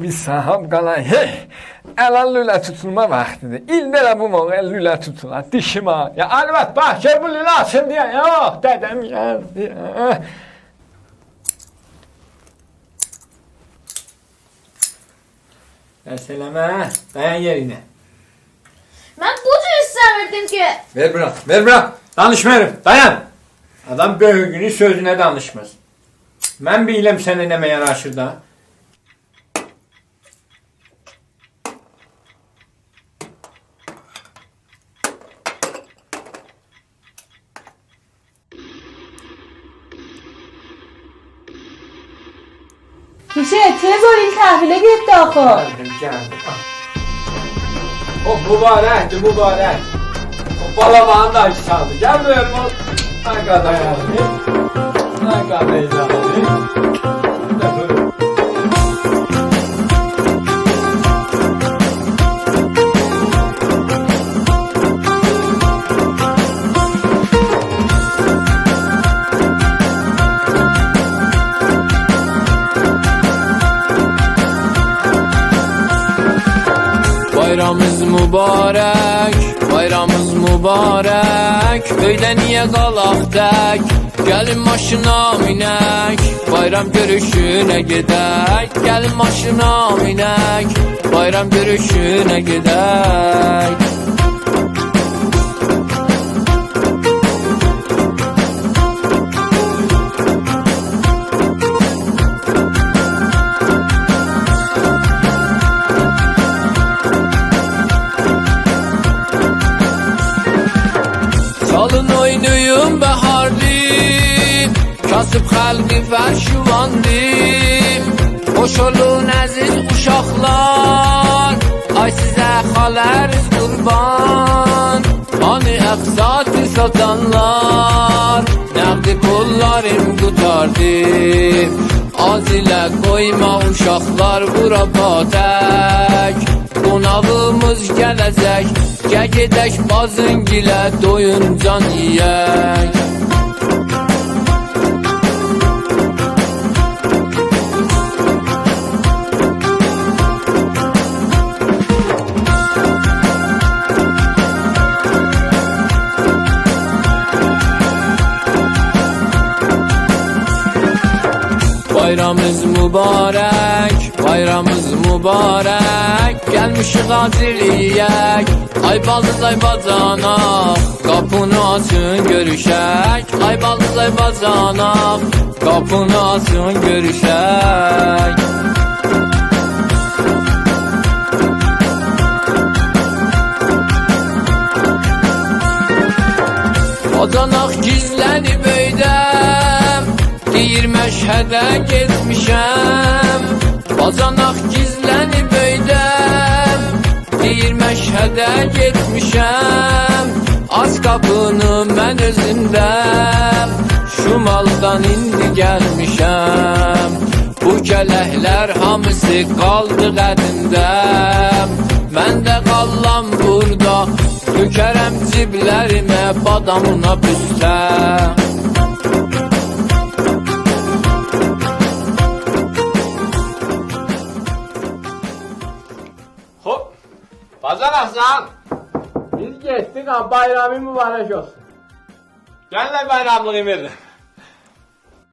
Bir sahab qalan, hey, əlan lülə tutulma vaxtıdır. İldə də bu moğel lülə tutular, dişim ağır. Ya Alvat, bax, gör bu lülə açıldı ya, yox, dədəm yazdı ya. Dərs eləmə, dayan yerinə. Mən bu cür istəmirdim ki. Ver bura, danışma herif, dayan. Adam böyüğünün sözünə danışmaz. Mən biləm sənə nəmə yaraşır da. Hüseyin tez ol il təhvilə getdi axı. O mübarəkdir, mübarək. O balabanın da işi çaldı. Gəl buyur bu. Ay qada yazdı. Ay qada yazdı. Bayramımız mübarək, bayramımız mübarək. Öydə niyə qalaq tək? Gəlin maşına minək, bayram görüşünə gedək. Gəlin maşına minək, bayram görüşünə gedək. Çalın oynayın baharlı, kasıb xalqı fərşivandı. Xoş olun əziz uşaqlar, ay sizə xaləriz qurban. Hani əqsatı satanlar, nəqdi pullarım qutardı. Az ilə qoyma uşaqlar bura batək. Qonağımız gələcək, gedək bazıngilə doyuncan yiyək. Bayramımız mübarək, bayramımız mübarək. Gəlmişik hazırlayək, ay baldız ay bacanaq. Qapını açın görüşək, ay baldız ay bacanaq. Qapını açın görüşək. Bacanaq gizlənib öydəm, deyir məşhədə getmişəm. Bacanaq gizlənib öydəm, deyir məşhədə getmişəm. Az qapını mən özümdəm, Şumaldan indi gəlmişəm. Bu kələklər hamısı qaldı qədimdəm. Mən də qallam burada, tökərəm ciblərimə badamına büstəm. Hop, bacanaqsan. Biz getdik ha, bayramın mübarək olsun. Gəl də bayramlığını verin.